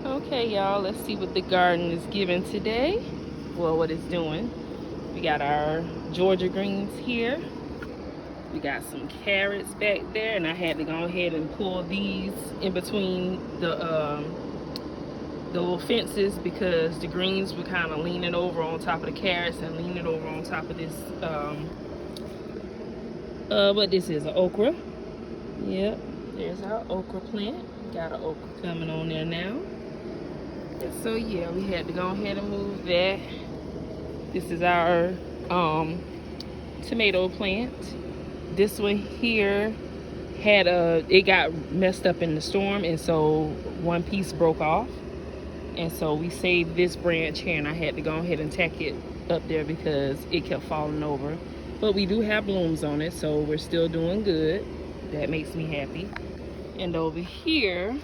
Okay, y'all, let's see what the garden is giving today. Well, what it's doing. We got our Georgia greens here. We got some carrots back there, and I had to go ahead and pull these in between the little fences because the greens were kind of leaning over on top of the carrots and leaning over on top of this what this is, an okra. Yep, there's our okra plant. Got an okra coming on there now. So yeah, we had to go ahead and move that. This is our tomato plant. This one here had it got messed up in the storm, and so one piece broke off, and so we saved this branch here, and I had to go ahead and tack it up there because it kept falling over. But we do have blooms on it, so we're still doing good. That makes me happy. And over here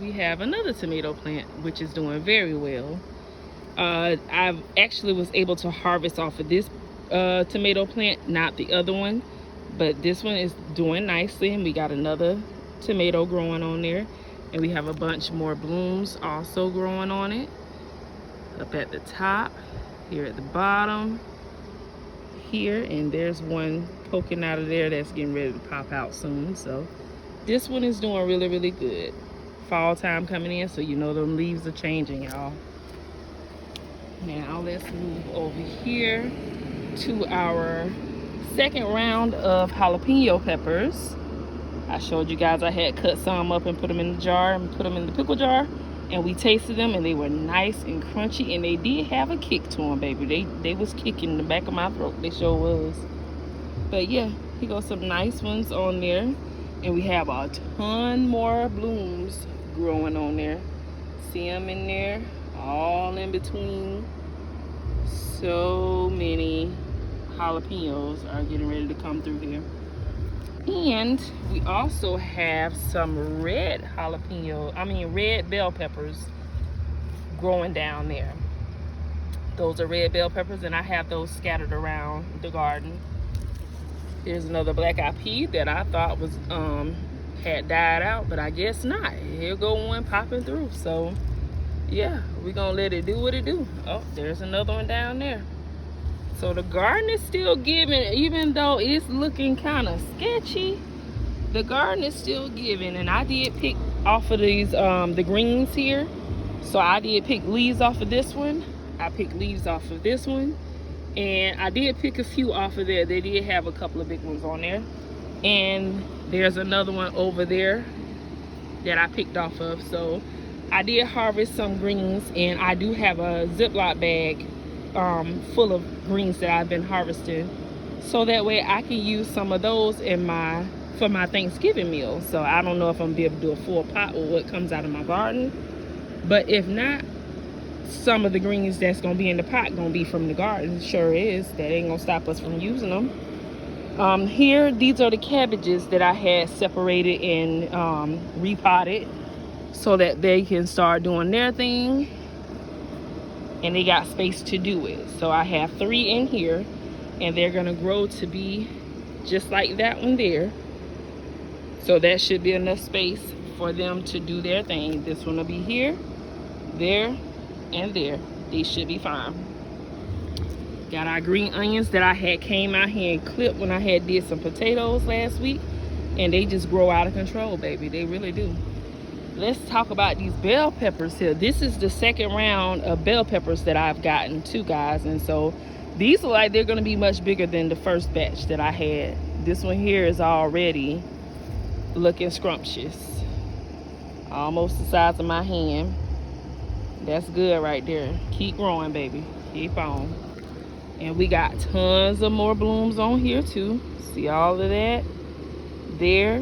we have another tomato plant which is doing very well. I actually was able to harvest off of this tomato plant, not the other one, but this one is doing nicely, and we got another tomato growing on there, and we have a bunch more blooms also growing on it up at the top, here at the bottom here, and there's one poking out of there that's getting ready to pop out soon. So this one is doing really good. Fall time coming in, so you know them leaves are changing, y'all. Now let's move over here to our second round of jalapeno peppers. I showed you guys I had cut some up and put them in the jar and put them in the pickle jar, and we tasted them, and they were nice and crunchy, and they did have a kick to them, baby. They was kicking in the back of my throat. They sure was. But yeah, here goes some nice ones on there, and we have a ton more blooms growing on there. See them in there, all in between. So many jalapenos are getting ready to come through here. And we also have some red bell peppers growing down there. Those are red bell peppers, and I have those scattered around the garden. Here's another black eyed pea that I thought was had died out, but I guess not. Here go one popping through. So yeah, we're gonna let it do what it do. Oh, there's another one down there. So the garden is still giving, even though it's looking kind of sketchy. The garden is still giving, and I did pick off of these the greens here. So I did pick leaves off of this one. I picked leaves off of this one, and I did pick a few off of there. They did have a couple of big ones on there, and there's another one over there that I picked off of. So I did harvest some greens, and I do have a Ziploc bag full of greens that I've been harvesting, so that way I can use some of those for my Thanksgiving meal. So I don't know if I'm gonna be able to do a full pot with what comes out of my garden, but if not, some of the greens that's gonna be in the pot gonna be from the garden. Sure is. That ain't gonna stop us from using them. Here, these are the cabbages that I had separated and repotted so that they can start doing their thing, and they got space to do it. So I have 3 in here, and they're gonna grow to be just like that one there. So that should be enough space for them to do their thing. This one will be here, there, and there. They should be fine. Got our green onions that I had came out here and clipped when I had did some potatoes last week, and they just grow out of control, baby. They really do. Let's talk about these bell peppers here. This is the second round of bell peppers that I've gotten too, guys, and so these look like they're going to be much bigger than the first batch that I had. This one here is already looking scrumptious, almost the size of my hand. That's good right there. Keep growing, baby. Keep on. And we got tons of more blooms on here too. See all of that there.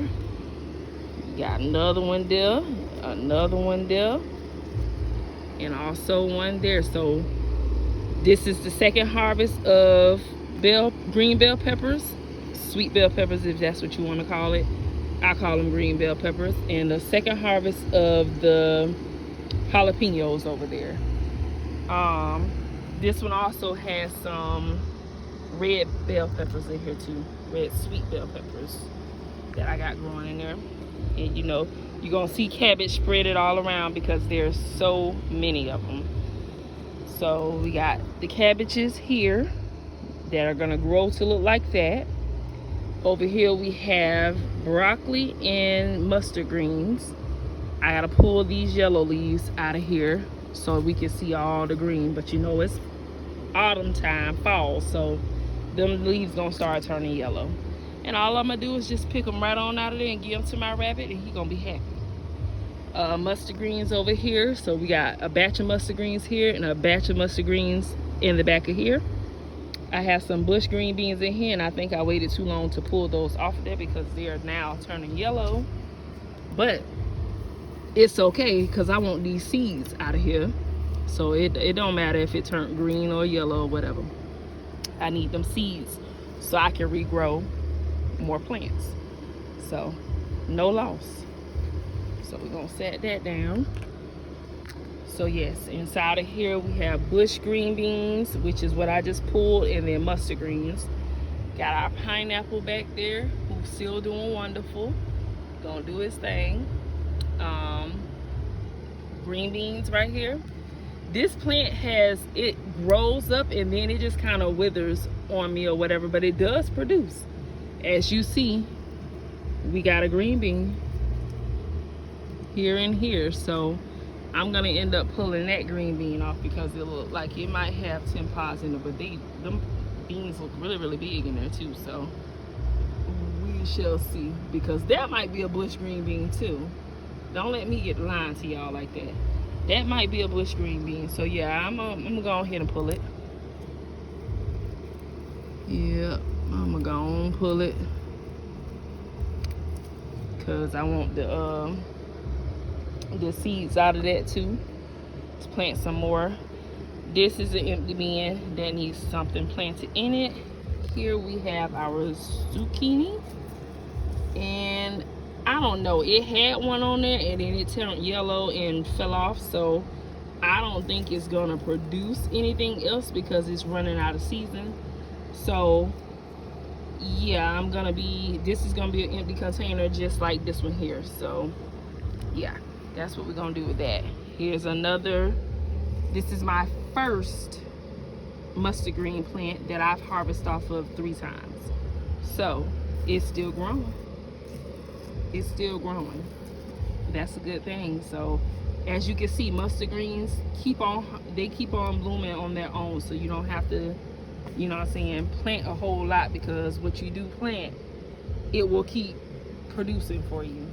Got another one there, another one there, and also one there. So this is the second harvest of green bell peppers, sweet bell peppers, if that's what you want to call it. I call them green bell peppers. And the second harvest of the jalapenos over there. This one also has some red bell peppers in here too, red sweet bell peppers that I got growing in there. And you know, you're gonna see cabbage spread it all around because there's so many of them. So we got the cabbages here that are gonna grow to look like that. Over here we have broccoli and mustard greens. I gotta pull these yellow leaves out of here so we can see all the green, but you know it's autumn time, fall, so them leaves gonna start turning yellow. And all I'm gonna do is just pick them right on out of there and give them to my rabbit, and he gonna be happy. Mustard greens over here, so we got a batch of mustard greens here and a batch of mustard greens in the back of here. I have some bush green beans in here, and I think I waited too long to pull those off of there because they are now turning yellow, but it's okay because I want these seeds out of here. So it don't matter if it turned green or yellow or whatever. I need them seeds so I can regrow more plants. So no loss. So we're gonna set that down. So yes, inside of here we have bush green beans, which is what I just pulled, and then mustard greens. Got our pineapple back there, who's still doing wonderful. Gonna do his thing. Green beans right here. This plant it grows up and then it just kind of withers on me or whatever, but it does produce. As you see, we got a green bean here and here, so I'm gonna end up pulling that green bean off because it look like it might have 10 pods in it, but them beans look really big in there too, so we shall see, because that might be a bush green bean too. Don't let me get lying to y'all like that. That might be a bush green bean. So yeah, I'm gonna go ahead and pull it. Yeah, I'm gonna go on and pull it because I want the seeds out of that too. Let's plant some more. This is an empty bin that needs something planted in it. Here we have our zucchini, and I don't know, it had one on there and then it turned yellow and fell off, so I don't think it's gonna produce anything else because it's running out of season. So yeah, this is gonna be an empty container just like this one here. So yeah, that's what we're gonna do with that. Here's another. This is my first mustard green plant that I've harvested off of 3 times. So it's still growing. It's still growing. That's a good thing. So as you can see, mustard greens keep on blooming on their own, so you don't have to, you know what I'm saying, plant a whole lot, because what you do plant, it will keep producing for you.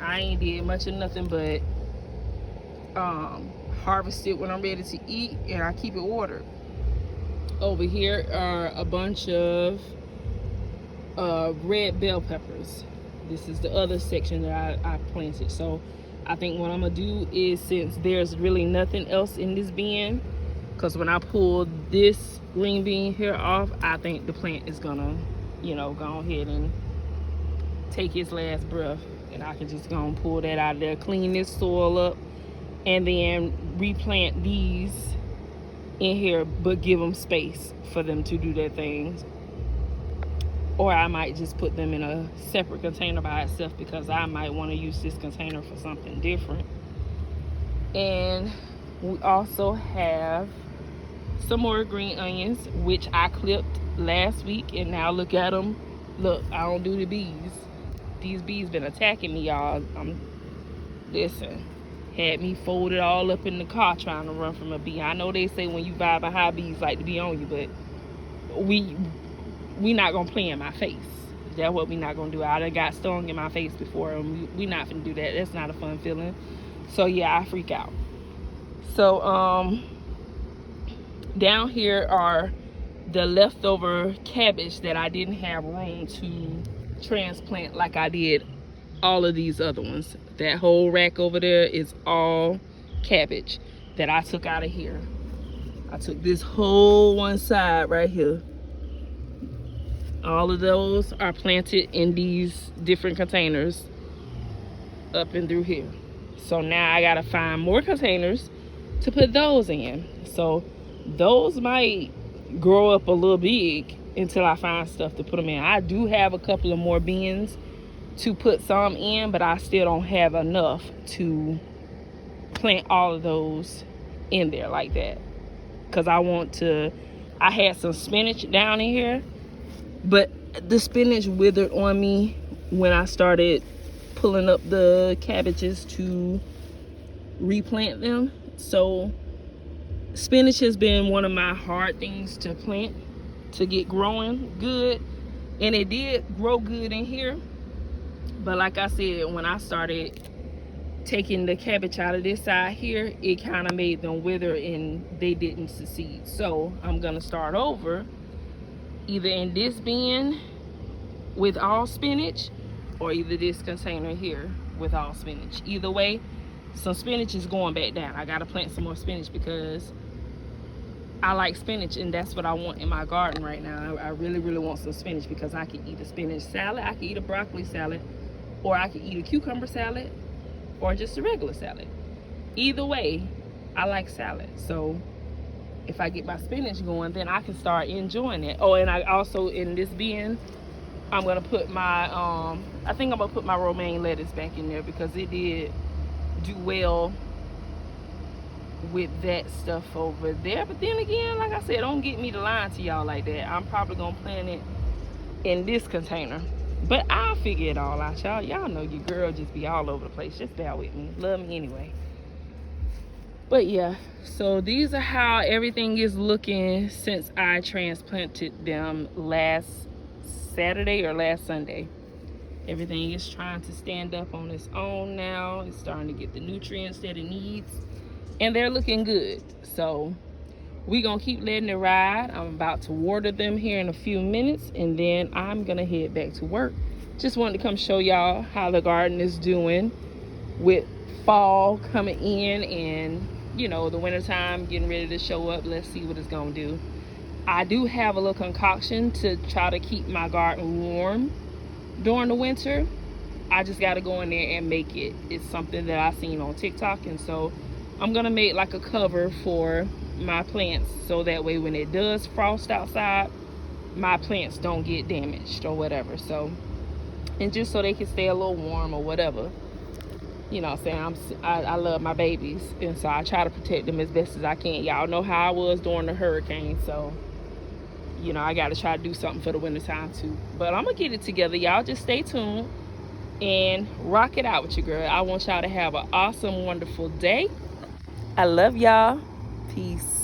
I ain't did much of nothing but harvest it when I'm ready to eat, and I keep it watered. Over here are a bunch of red bell peppers. This is the other section that I planted. So I think what I'm gonna do is, since there's really nothing else in this bin, because when I pull this green bean here off, I think the plant is gonna, you know, go ahead and take its last breath, and I can just go and pull that out of there, clean this soil up, and then replant these in here, but give them space for them to do their things. Or I might just put them in a separate container by itself, because I might want to use this container for something different. And we also have some more green onions, which I clipped last week, and now look at them. Look, I don't do the bees. These bees been attacking me, y'all. Listen, had me folded all up in the car trying to run from a bee. I know they say when you vibe a high, bees like to be on you, but we not gonna play in my face. That's what we not gonna do. I done got stung in my face before, and we not gonna do that. That's not a fun feeling. So yeah, I freak out. So down here are the leftover cabbage that I didn't have room to transplant like I did all of these other ones. That whole rack over there is all cabbage that I took out of here. I took this whole one side right here. All of those are planted in these different containers up and through here. So now I gotta find more containers to put those in. So those might grow up a little big until I find stuff to put them in. I do have a couple of more bins to put some in, but I still don't have enough to plant all of those in there like that, because I had some spinach down in here, but the spinach withered on me when I started pulling up the cabbages to replant them. So spinach has been one of my hard things to plant, to get growing good, and it did grow good in here. But like I said, when I started taking the cabbage out of this side here, it kind of made them wither and they didn't succeed. So I'm gonna start over, either in this bin with all spinach, or either this container here with all spinach. Either way, some spinach is going back down. I gotta plant some more spinach because I like spinach, and that's what I want in my garden right now. I really want some spinach because I can eat a spinach salad, I can eat a broccoli salad, or I can eat a cucumber salad, or just a regular salad. Either way, I like salad. So if I get my spinach going, then I can start enjoying it. Oh, and I also, in this bin, I'm gonna put my I think I'm gonna put my romaine lettuce back in there because it did do well with that stuff over there. But then again, like I said, don't get me to lying to y'all like that. I'm probably gonna plant it in this container, but I'll figure it all out, y'all. Y'all know your girl just be all over the place. Just bear with me. Love me anyway. But yeah, so these are how everything is looking since I transplanted them last Saturday or last Sunday. Everything is trying to stand up on its own now. It's starting to get the nutrients that it needs, and they're looking good. So we're gonna keep letting it ride. I'm about to water them here in a few minutes, and then I'm gonna head back to work. Just wanted to come show y'all how the garden is doing with fall coming in, and you know, the winter time getting ready to show up. Let's see what it's gonna do. I do have a little concoction to try to keep my garden warm during the winter. I just got to go in there and make it. It's something that I seen on TikTok, and so I'm gonna make like a cover for my plants, so that way when it does frost outside, my plants don't get damaged or whatever. So, and just so they can stay a little warm or whatever. You know what I'm saying? I love my babies, and so I try to protect them as best as I can. Y'all know how I was during the hurricane, so you know I got to try to do something for the winter time too. But I'm gonna get it together. Y'all just stay tuned and rock it out with your girl. I want y'all to have an awesome, wonderful day. I love y'all. Peace.